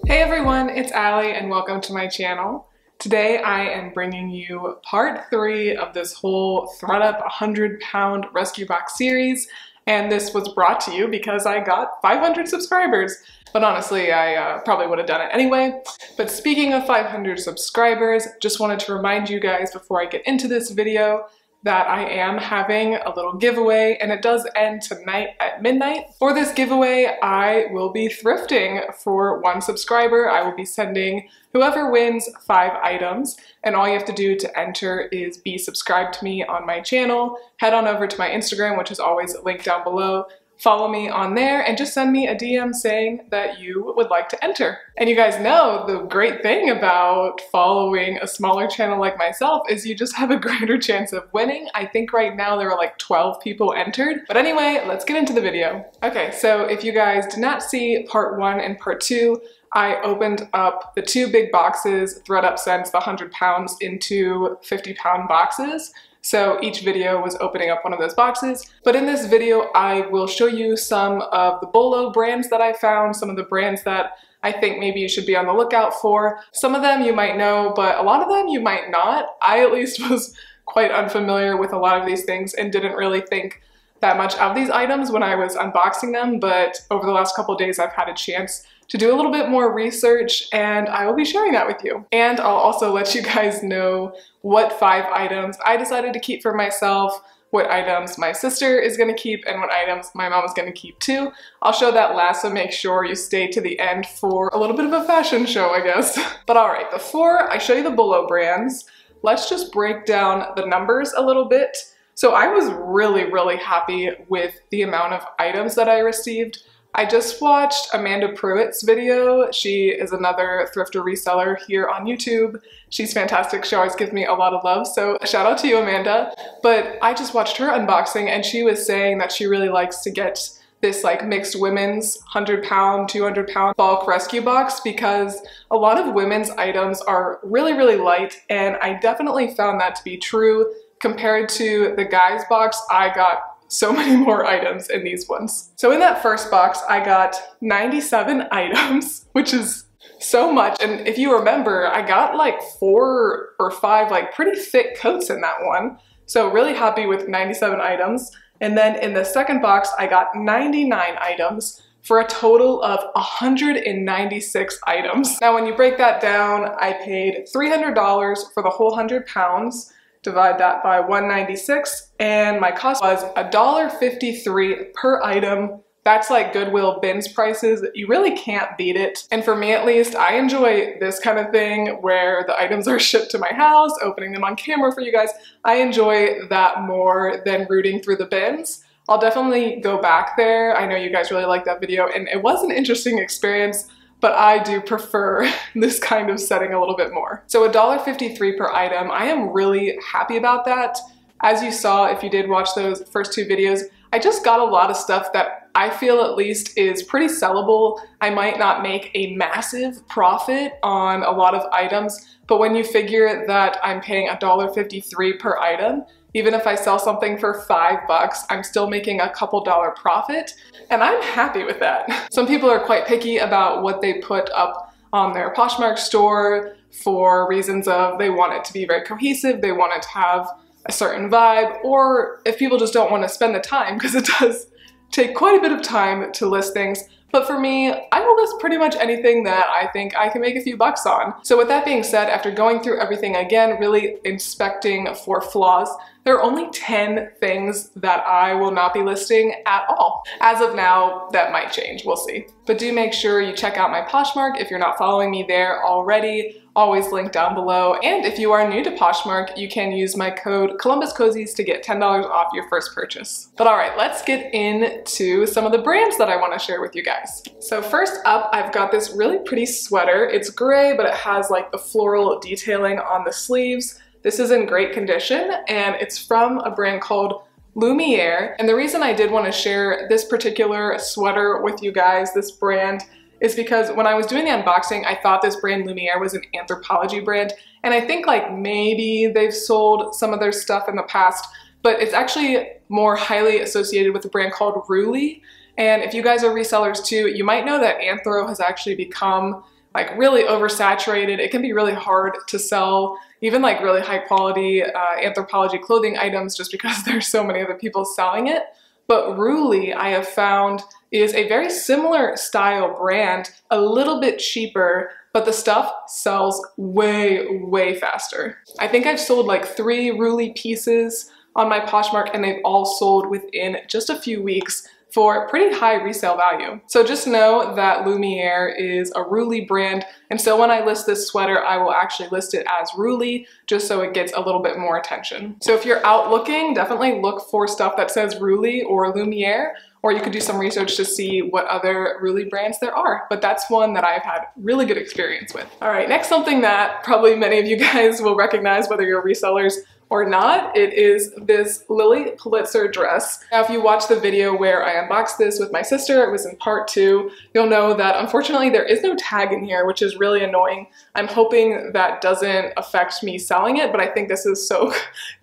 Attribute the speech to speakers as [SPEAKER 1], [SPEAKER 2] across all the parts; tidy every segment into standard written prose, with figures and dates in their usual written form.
[SPEAKER 1] Hey everyone, it's Allie and welcome to my channel. Today I am bringing you part 3 of this whole ThredUp 100-pound rescue box series, and this was brought to you because I got 500 subscribers. But honestly, I probably would have done it anyway. But speaking of 500 subscribers, just wanted to remind you guys before I get into this video that I am having a little giveaway, and it does end tonight at midnight. For this giveaway, I will be thrifting for 1 subscriber. I will be sending whoever wins 5 items, and all you have to do to enter is be subscribed to me on my channel. Head on over to my Instagram, which is always linked down below. Follow me on there and just send me a DM saying that you would like to enter. And you guys know the great thing about following a smaller channel like myself is you just have a greater chance of winning. I think right now there are like 12 people entered. But anyway, let's get into the video. Okay, so if you guys did not see part 1 and part 2, I opened up the 2 big boxes. ThredUp sends the 100 pounds into 50-pound boxes. So each video was opening up one of those boxes. But in this video, I will show you some of the BOLO brands that I found, some of the brands that I think maybe you should be on the lookout for. Some of them you might know, but a lot of them you might not. I at least was quite unfamiliar with a lot of these things and didn't really think that much of these items when I was unboxing them, but over the last couple of days I've had a chance to do a little bit more research, and I will be sharing that with you. And I'll also let you guys know what 5 items I decided to keep for myself, what items my sister is gonna keep, and what items my mom is gonna keep too. I'll show that last, so make sure you stay to the end for a little bit of a fashion show, I guess. But all right, before I show you the BOLO brands, let's just break down the numbers a little bit. So I was really happy with the amount of items that I received. I just watched Amanda Pruitt's video. She is another thrifter reseller here on YouTube. She's fantastic. She always gives me a lot of love, so shout out to you, Amanda. But I just watched her unboxing, and she was saying that she really likes to get this like mixed women's 100-pound, 200-pound bulk rescue box because a lot of women's items are really light, and I definitely found that to be true. Compared to the guys box, I got so many more items in these ones. So in that first box, I got 97 items, which is so much. And if you remember, I got like 4 or 5 like pretty thick coats in that one. So really happy with 97 items. And then in the second box, I got 99 items for a total of 196 items. Now, when you break that down, I paid $300 for the whole 100 pounds. Divide that by 196, and my cost was $1.53 per item. That's like Goodwill bins prices. You really can't beat it. And for me at least, I enjoy this kind of thing where the items are shipped to my house, opening them on camera for you guys. I enjoy that more than rooting through the bins. I'll definitely go back there. I know you guys really liked that video, and it was an interesting experience, but I do prefer this kind of setting a little bit more. So $1.53 per item, I am really happy about that. As you saw, if you did watch those first 2 videos, I just got a lot of stuff that I feel at least is pretty sellable. I might not make a massive profit on a lot of items, but when you figure that I'm paying $1.53 per item, even if I sell something for $5, I'm still making a couple dollar profit, and I'm happy with that. Some people are quite picky about what they put up on their Poshmark store for reasons of they want it to be very cohesive, they want it to have a certain vibe, or if people just don't want to spend the time, because it does take quite a bit of time to list things. But for me, I will list pretty much anything that I think I can make a few bucks on. So with that being said, after going through everything again, really inspecting for flaws, there are only 10 things that I will not be listing at all. As of now, that might change, we'll see. But do make sure you check out my Poshmark if you're not following me there already. Always linked down below. And if you are new to Poshmark, you can use my code ColumbusCozies to get $10 off your first purchase. But all right, let's get into some of the brands that I want to share with you guys. So first up, I've got this really pretty sweater. It's gray, but it has like the floral detailing on the sleeves. This is in great condition, and it's from a brand called Lumiere. And the reason I did want to share this particular sweater with you guys, this brand, is because when I was doing the unboxing, I thought this brand Lumiere was an Anthropologie brand, and I think like maybe they've sold some of their stuff in the past, but it's actually more highly associated with a brand called Ruli. And if you guys are resellers too, you might know that Anthro has actually become like really oversaturated. It can be really hard to sell even like really high quality Anthropologie clothing items just because there's so many other people selling it. But Ruly, I have found, is a very similar style brand, a little bit cheaper, but the stuff sells way faster. I think I've sold like 3 Ruly pieces on my Poshmark and they've all sold within just a few weeks for pretty high resale value. So just know that Lumiere is a Ruly brand, and so when I list this sweater, I will actually list it as Ruly just so it gets a little bit more attention. So if you're out looking, definitely look for stuff that says Ruly or Lumiere, or you could do some research to see what other Ruly brands there are. But that's one that I've had really good experience with. All right, next, something that probably many of you guys will recognize whether you're resellers or not, it is this Lilly Pulitzer dress. Now, if you watch the video where I unboxed this with my sister, it was in part 2, you'll know that unfortunately there is no tag in here, which is really annoying. I'm hoping that doesn't affect me selling it, but I think this is so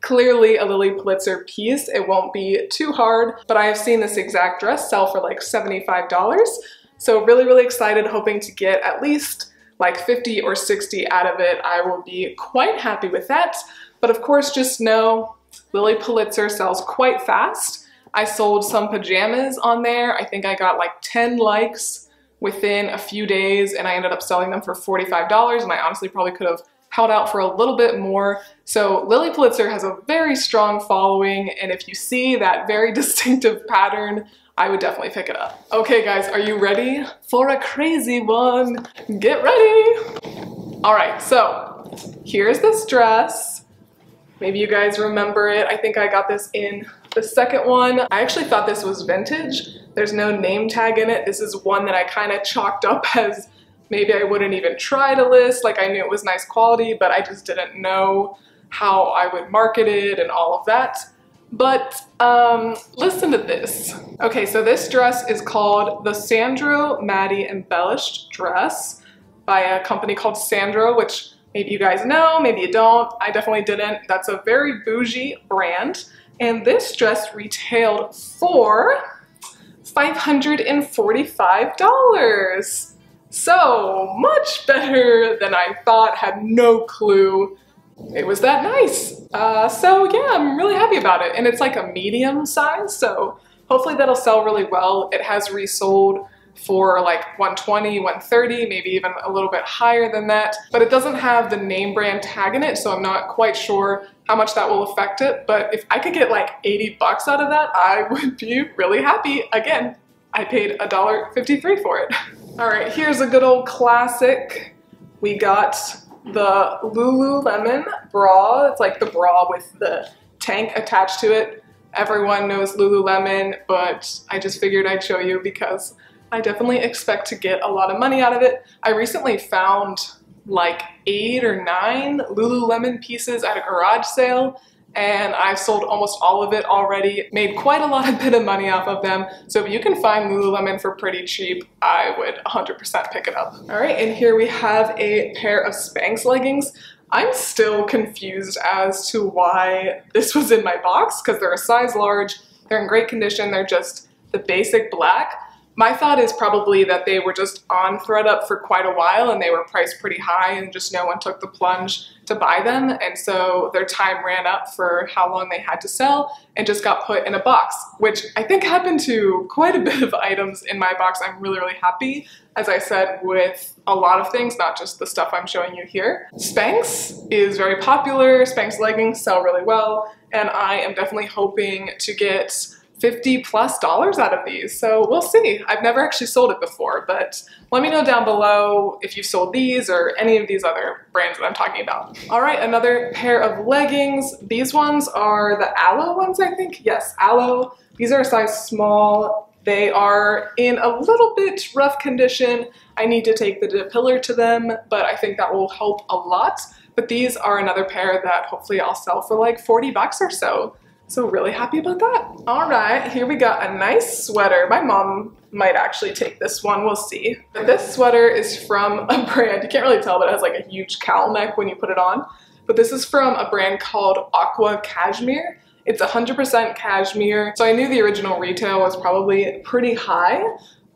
[SPEAKER 1] clearly a Lilly Pulitzer piece, it won't be too hard. But I have seen this exact dress sell for like $75. So really excited, hoping to get at least like 50 or 60 out of it. I will be quite happy with that. But of course, just know Lilly Pulitzer sells quite fast. I sold some pajamas on there. I think I got like 10 likes within a few days and I ended up selling them for $45, and I honestly probably could have held out for a little bit more. So Lilly Pulitzer has a very strong following, and if you see that very distinctive pattern, I would definitely pick it up. Okay guys, are you ready for a crazy one? Get ready! All right, so here's this dress. Maybe you guys remember it. I think I got this in the second one. I actually thought this was vintage. There's no name tag in it. This is one that I kind of chalked up as maybe I wouldn't even try to list. Like, I knew it was nice quality, but I just didn't know how I would market it and all of that. But listen to this. Okay, so this dress is called the Sandro Maddie Embellished Dress by a company called Sandro, which maybe you guys know, maybe you don't. I definitely didn't. That's a very bougie brand. And this dress retailed for $545. So much better than I thought, had no clue it was that nice. So yeah, I'm really happy about it. And it's like a medium size, so hopefully that'll sell really well. It has resold for like $120, $130, maybe even a little bit higher than that. But it doesn't have the name brand tag in it, so I'm not quite sure how much that will affect it. But if I could get like 80 bucks out of that, I would be really happy. Again, I paid $1.53 for it. All right, here's a good old classic. We got the Lululemon bra. It's like the bra with the tank attached to it. Everyone knows Lululemon, but I just figured I'd show you because I definitely expect to get a lot of money out of it. I recently found like 8 or 9 Lululemon pieces at a garage sale, and I've sold almost all of it already, made quite a bit of money off of them. So if you can find Lululemon for pretty cheap, I would 100% pick it up. All right, and here we have a pair of Spanx leggings. I'm still confused as to why this was in my box, because they're a size large, they're in great condition, they're just the basic black. My thought is probably that they were just on ThredUp for quite a while and they were priced pretty high and just no one took the plunge to buy them, and so their time ran up for how long they had to sell and just got put in a box, which I think happened to quite a bit of items in my box. I'm really happy, as I said, with a lot of things, not just the stuff I'm showing you here. Spanx is very popular, Spanx leggings sell really well, and I am definitely hoping to get $50+ out of these, so we'll see. I've never actually sold it before, but let me know down below if you've sold these or any of these other brands that I'm talking about. All right, another pair of leggings. These ones are the Aloe ones, I think. Yes, Aloe. These are a size small. They are in a little bit rough condition. I need to take the depiller to them, but I think that will help a lot. But these are another pair that hopefully I'll sell for like 40 bucks or so. So really happy about that. All right, here we got a nice sweater. My mom might actually take this one, we'll see. But this sweater is from a brand, you can't really tell, but it has like a huge cowl neck when you put it on. But this is from a brand called Aqua Cashmere. It's 100% cashmere. So I knew the original retail was probably pretty high,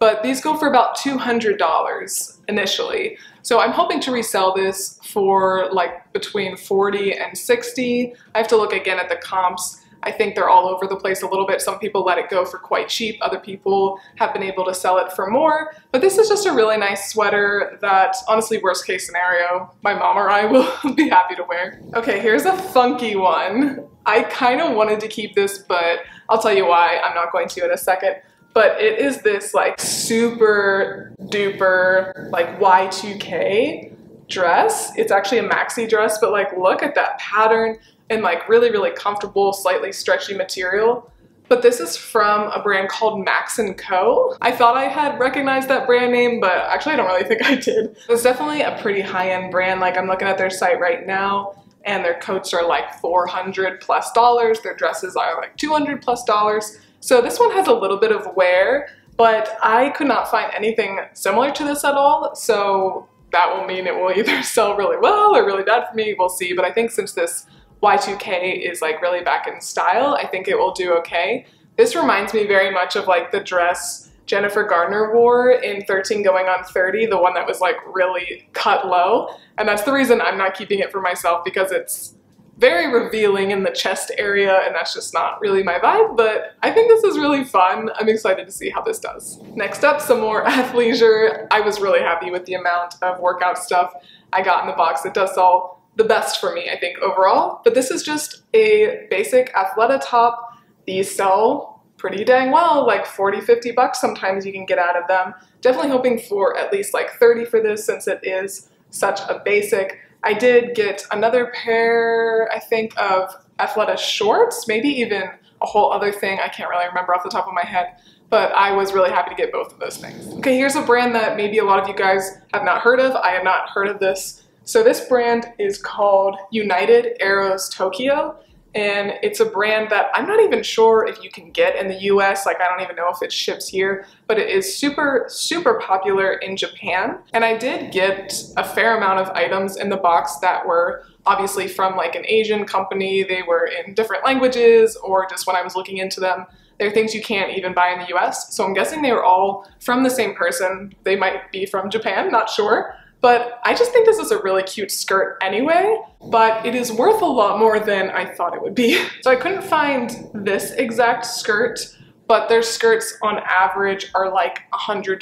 [SPEAKER 1] but these go for about $200 initially. So I'm hoping to resell this for like between 40 and 60. I have to look again at the comps. I think they're all over the place a little bit. Some people let it go for quite cheap. Other people have been able to sell it for more. But this is just a really nice sweater that, honestly, worst case scenario, my mom or I will be happy to wear. Okay, here's a funky one. I kind of wanted to keep this, but I'll tell you why. I'm not going to in a second. But it is this like super duper like Y2K dress. It's actually a maxi dress, but like look at that pattern and like really, really comfortable, slightly stretchy material. But this is from a brand called Max & Co. I thought I had recognized that brand name, but actually I don't really think I did. It's definitely a pretty high-end brand. Like I'm looking at their site right now and their coats are like $400+. Their dresses are like $200+. So this one has a little bit of wear, but I could not find anything similar to this at all. So that will mean it will either sell really well or really bad for me. We'll see. But I think since this Y2K is like really back in style, I think it will do okay. This reminds me very much of like the dress Jennifer Garner wore in 13 Going on 30, the one that was like really cut low. And that's the reason I'm not keeping it for myself, because it's very revealing in the chest area and that's just not really my vibe, but I think this is really fun. I'm excited to see how this does. Next up, some more athleisure. I was really happy with the amount of workout stuff I got in the box. It does sell the best for me, I think, overall. But this is just a basic Athleta top. These sell pretty dang well, like 40, 50 bucks sometimes you can get out of them. Definitely hoping for at least like 30 for this since it is such a basic. I did get another pair, I think, of Athleta shorts, maybe even a whole other thing. I can't really remember off the top of my head, but I was really happy to get both of those things. Okay, here's a brand that maybe a lot of you guys have not heard of. I had not heard of this. So this brand is called United Aeros Tokyo, and it's a brand that I'm not even sure if you can get in the US. Like I don't even know if it ships here, but it is super, super popular in Japan. And I did get a fair amount of items in the box that were obviously from like an Asian company. They were in different languages, or just when I was looking into them, they're things you can't even buy in the US. So I'm guessing they were all from the same person. They might be from Japan, not sure. But I just think this is a really cute skirt anyway, but it is worth a lot more than I thought it would be. So I couldn't find this exact skirt, but their skirts on average are like $150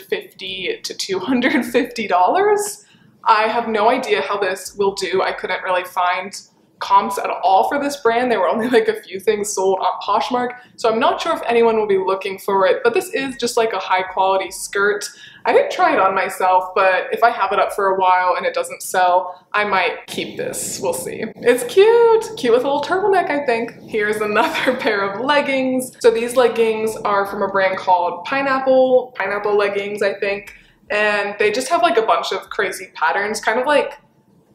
[SPEAKER 1] to $250. I have no idea how this will do. I couldn't really find comps at all for this brand. There were only like a few things sold on Poshmark, so I'm not sure if anyone will be looking for it, but this is just like a high quality skirt. I didn't try it on myself, but if I have it up for a while and it doesn't sell, I might keep this. We'll see. It's cute. Cute with a little turtleneck, I think. Here's another pair of leggings. So these leggings are from a brand called Pineapple leggings, I think, and they just have like a bunch of crazy patterns, kind of like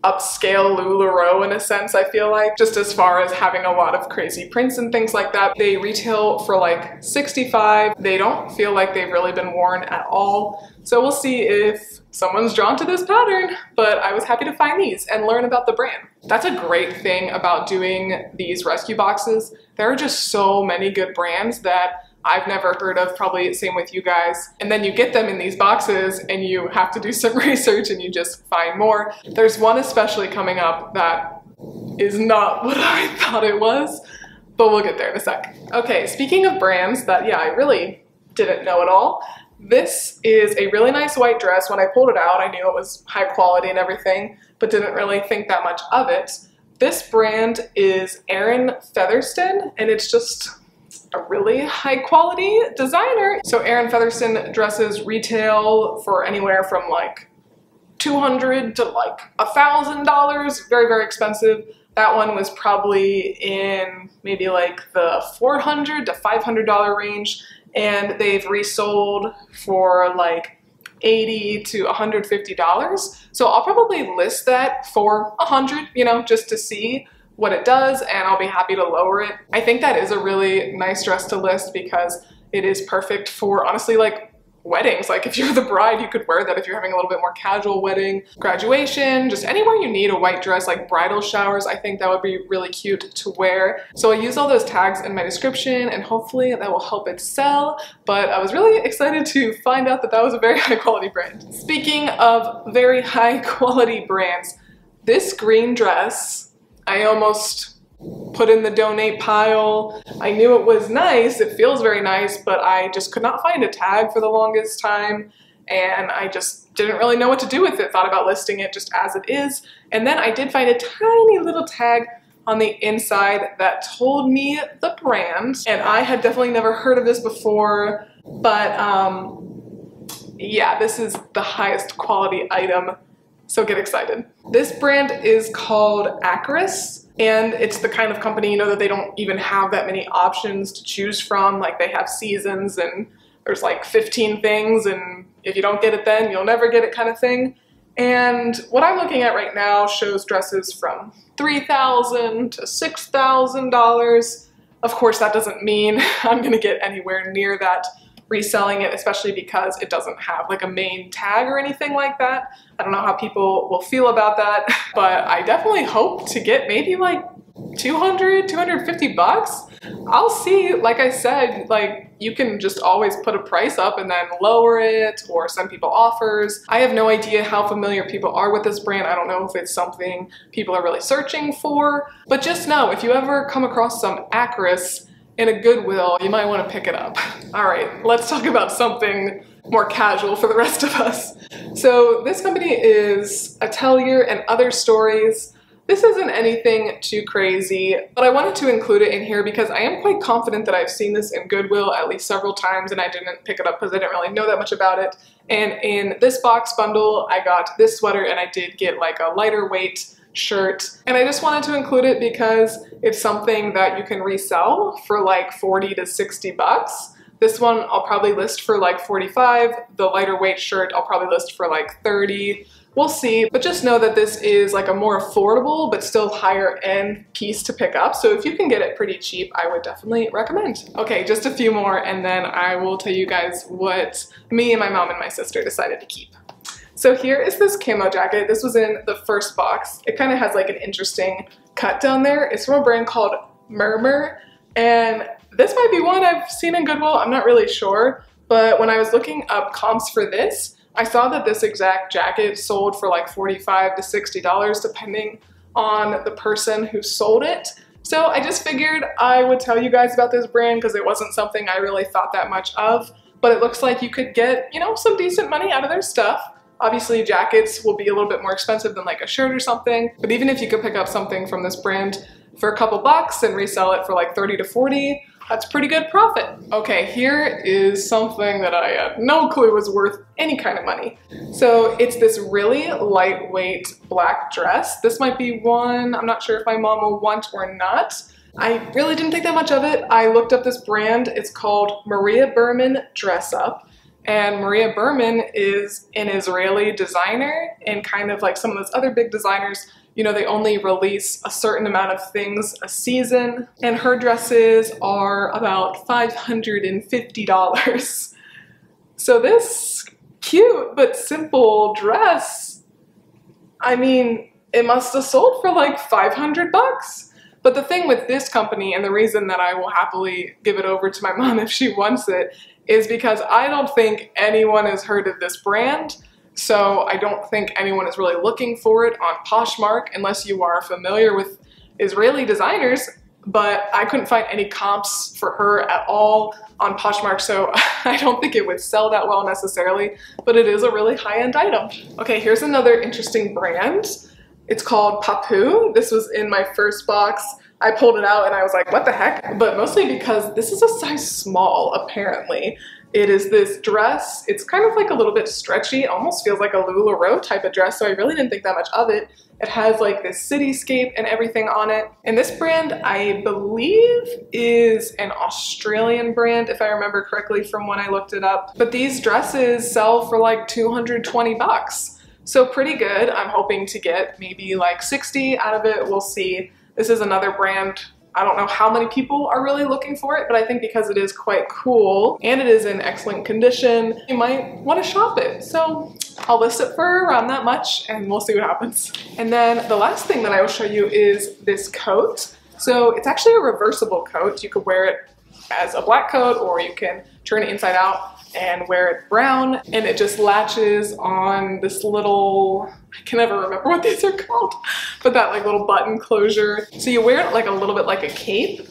[SPEAKER 1] upscale LuLaRoe in a sense, I feel like, just as far as having a lot of crazy prints and things like that. They retail for like $65. They don't feel like they've really been worn at all. So we'll see if someone's drawn to this pattern, but I was happy to find these and learn about the brand. That's a great thing about doing these rescue boxes. There are just so many good brands that I've never heard of, probably same with you guys. And then you get them in these boxes and you have to do some research and you just find more. There's one especially coming up that is not what I thought it was, but we'll get there in a sec. Okay, speaking of brands that, yeah, I really didn't know at all. This is a really nice white dress. When I pulled it out, I knew it was high quality and everything, but didn't really think that much of it. This brand is Erin Featherston, and it's just a really high quality designer. So Erin Featherston dresses retail for anywhere from like $200 to like $1,000, very, very expensive. That one was probably in maybe like the $400 to $500 range, and they've resold for like $80 to $150. So I'll probably list that for $100, you know, just to see what it does, and I'll be happy to lower it. I think that is a really nice dress to list because it is perfect for honestly like weddings. Like if you're the bride, you could wear that if you're having a little bit more casual wedding, graduation, just anywhere you need a white dress, like bridal showers. I think that would be really cute to wear. So I use all those tags in my description and hopefully that will help it sell. But I was really excited to find out that that was a very high quality brand. Speaking of very high quality brands, this green dress, I almost put in the donate pile. I knew it was nice, it feels very nice, but I just could not find a tag for the longest time and I just didn't really know what to do with it. Thought about listing it just as it is, and then I did find a tiny little tag on the inside that told me the brand, and I had definitely never heard of this before, but yeah, this is the highest quality item, so get excited. This brand is called Acris. And it's the kind of company, you know, that they don't even have that many options to choose from. Like they have seasons and there's like 15 things and if you don't get it then you'll never get it kind of thing. And what I'm looking at right now shows dresses from $3,000 to $6,000. Of course, that doesn't mean I'm gonna get anywhere near that reselling it, especially because it doesn't have like a main tag or anything like that. I don't know how people will feel about that, but I definitely hope to get maybe like 200, 250 bucks. I'll see. Like I said, like you can just always put a price up and then lower it or send people offers. I have no idea how familiar people are with this brand. I don't know if it's something people are really searching for, but just know if you ever come across some Acris in a Goodwill, you might want to pick it up. All right, let's talk about something more casual for the rest of us. So this company is Atelier and Other Stories. This isn't anything too crazy, but I wanted to include it in here because I am quite confident that I've seen this in Goodwill at least several times and I didn't pick it up because I didn't really know that much about it. And in this box bundle, I got this sweater and I did get like a lighter weight shirt, and I just wanted to include it because it's something that you can resell for like 40 to 60 bucks. This one I'll probably list for like 45. The lighter weight shirt I'll probably list for like 30. We'll see, but just know that this is like a more affordable but still higher end piece to pick up. So if you can get it pretty cheap, I would definitely recommend. Okay, just a few more and then I will tell you guys what me and my mom and my sister decided to keep. So here is this camo jacket. This was in the first box. It kind of has like an interesting cut down there. It's from a brand called Murmur, and this might be one I've seen in Goodwill. I'm not really sure, but when I was looking up comps for this, I saw that this exact jacket sold for like $45 to $60 depending on the person who sold it. So I just figured I would tell you guys about this brand because it wasn't something I really thought that much of, but it looks like you could get, you know, some decent money out of their stuff. Obviously, jackets will be a little bit more expensive than like a shirt or something, but even if you could pick up something from this brand for a couple bucks and resell it for like 30 to 40, that's pretty good profit. Okay, here is something that I had no clue was worth any kind of money. So it's this really lightweight black dress. This might be one I'm not sure if my mom will want or not. I really didn't think that much of it. I looked up this brand. It's called Maria Berman Dress Up. And Maria Berman is an Israeli designer, and kind of like some of those other big designers, you know, they only release a certain amount of things a season, and her dresses are about $550. So this cute but simple dress, I mean, it must have sold for like 500 bucks. But the thing with this company, and the reason that I will happily give it over to my mom if she wants it, is because I don't think anyone has heard of this brand. So I don't think anyone is really looking for it on Poshmark unless you are familiar with Israeli designers, but I couldn't find any comps for her at all on Poshmark, so I don't think it would sell that well necessarily, but it is a really high-end item. Okay, here's another interesting brand. It's called POUND. This was in my first box. I pulled it out and I was like, what the heck? But mostly because this is a size small, apparently. It is this dress. It's kind of like a little bit stretchy, almost feels like a LuLaRoe type of dress, so I really didn't think that much of it. It has like this cityscape and everything on it. And this brand, I believe, is an Australian brand, if I remember correctly from when I looked it up. But these dresses sell for like 220 bucks. So pretty good. I'm hoping to get maybe like 60 out of it. We'll see. This is another brand I don't know how many people are really looking for it, but I think because it is quite cool and it is in excellent condition, you might want to shop it. So I'll list it for around that much and we'll see what happens. And then the last thing that I will show you is this coat. So it's actually a reversible coat. You could wear it as a black coat, or you can turn it inside out and wear it brown, and it just latches on this little, I can never remember what these are called, but that like little button closure. So you wear it like a little bit like a cape,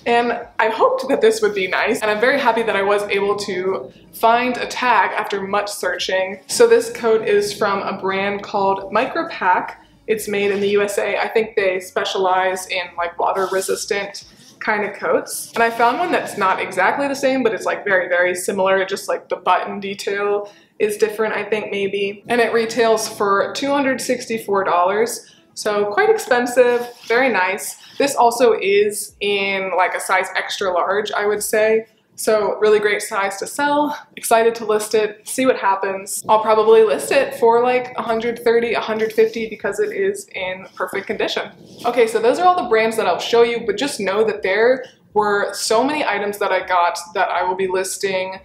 [SPEAKER 1] and I hoped that this would be nice, and I'm very happy that I was able to find a tag after much searching. So this coat is from a brand called Micro Pack. It's made in the USA. I think they specialize in like water resistant kind of coats. And I found one that's not exactly the same, but it's like very, very similar. Just like the button detail is different, I think maybe. And it retails for $264. So quite expensive, very nice. This also is in like a size extra large, I would say. So really great size to sell. Excited to list it, see what happens. I'll probably list it for like 130, 150 because it is in perfect condition. Okay, so those are all the brands that I'll show you, but just know that there were so many items that I got that I will be listing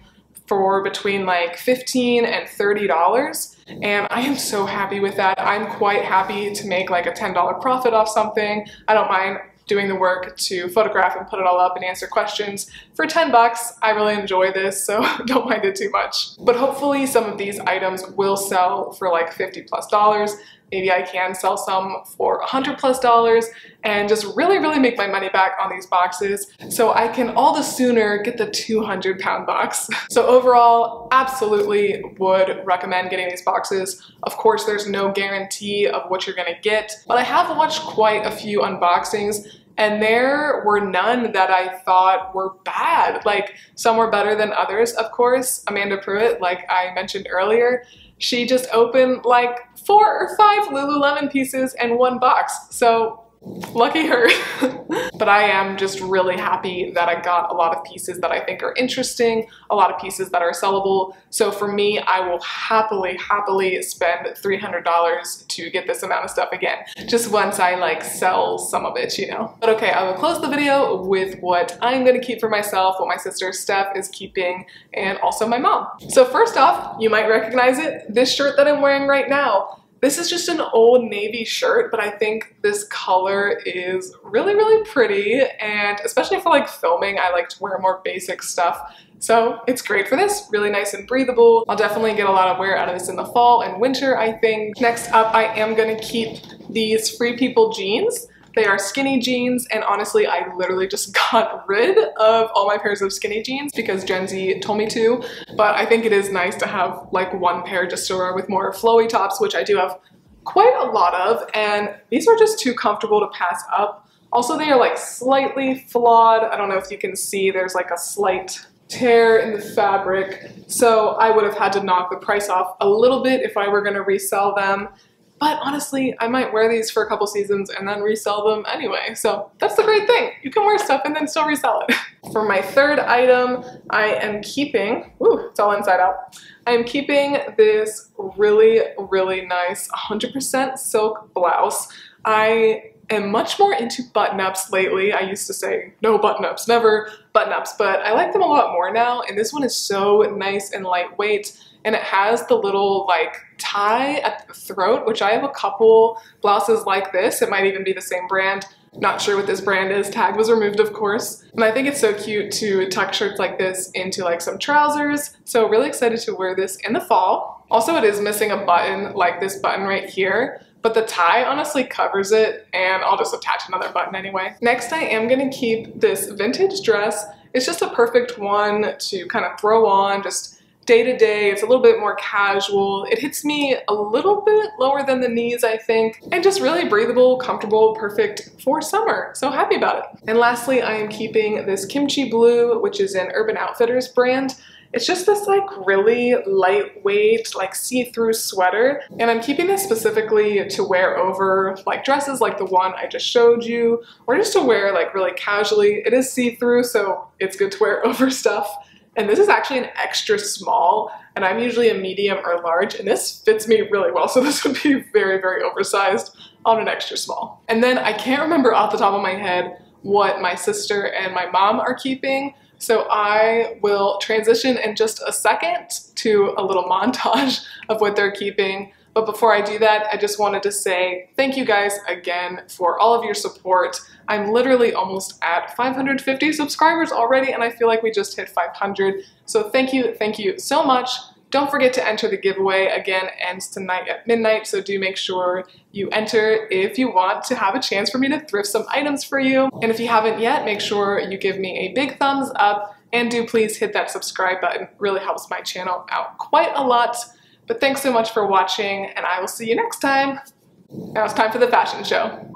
[SPEAKER 1] for between like $15 and $30. And I am so happy with that. I'm quite happy to make like a $10 profit off something. I don't mind doing the work to photograph and put it all up and answer questions for 10 bucks. I really enjoy this, so don't mind it too much. But hopefully some of these items will sell for like $50+. Maybe I can sell some for $100+ and just really make my money back on these boxes so I can all the sooner get the 200-pound box. So overall, absolutely would recommend getting these boxes. Of course, there's no guarantee of what you're gonna get, but I have watched quite a few unboxings and there were none that I thought were bad. Like, some were better than others, of course. Amanda Pruitt, like I mentioned earlier, she just opened like 4 or 5 Lululemon pieces in one box. So lucky her. But I am just really happy that I got a lot of pieces that I think are interesting, a lot of pieces that are sellable. So for me, I will happily spend $300 to get this amount of stuff again, just once I like sell some of it, you know. But okay, I will close the video with what I'm gonna keep for myself, what my sister Steph is keeping, and also my mom. So first off, you might recognize it, this shirt that I'm wearing right now. This is just an old navy shirt, but I think this color is really pretty, and especially for like filming, I like to wear more basic stuff. So it's great for this, really nice and breathable. I'll definitely get a lot of wear out of this in the fall and winter, I think. Next up, I am gonna keep these Free People jeans. They are skinny jeans, and honestly, I literally just got rid of all my pairs of skinny jeans because Gen Z told me to, but I think it is nice to have like one pair just to wear with more flowy tops, which I do have quite a lot of, and these are just too comfortable to pass up. Also, they are like slightly flawed. I don't know if you can see, there's like a slight tear in the fabric, so I would have had to knock the price off a little bit if I were gonna resell them. But honestly, I might wear these for a couple seasons and then resell them anyway. So that's the great thing. You can wear stuff and then still resell it. For my third item, I am keeping, ooh, it's all inside out. I am keeping this really nice 100% silk blouse. I am much more into button-ups lately. I used to say no button-ups, never button-ups, but I like them a lot more now. And this one is so nice and lightweight. And it has the little like tie at the throat, which I have a couple blouses like this. It might even be the same brand. Not sure what this brand is. Tag was removed, of course. And I think it's so cute to tuck shirts like this into like some trousers. So really excited to wear this in the fall. Also, it is missing a button, like this button right here, but the tie honestly covers it, and I'll just attach another button anyway. Next, I am gonna keep this vintage dress. It's just a perfect one to kind of throw on, just day to day. It's a little bit more casual. It hits me a little bit lower than the knees, I think, and just really breathable, comfortable, perfect for summer. So happy about it. And lastly, I am keeping this kimchi blue, which is an Urban Outfitters brand. It's just this like really lightweight, like see-through sweater. And I'm keeping this specifically to wear over like dresses like the one I just showed you, or just to wear like really casually. It is see-through, so it's good to wear over stuff. And this is actually an extra small, and I'm usually a medium or large, and this fits me really well. So this would be very oversized on an extra small. And then I can't remember off the top of my head what my sister and my mom are keeping. So I will transition in just a second to a little montage of what they're keeping. But before I do that, I just wanted to say thank you guys again for all of your support. I'm literally almost at 550 subscribers already, and I feel like we just hit 500. So thank you so much. Don't forget to enter the giveaway. Again, ends tonight at midnight, so do make sure you enter if you want to have a chance for me to thrift some items for you. And if you haven't yet, make sure you give me a big thumbs up, and do please hit that subscribe button. It really helps my channel out quite a lot. But thanks so much for watching, and I will see you next time. Now it's time for the fashion show.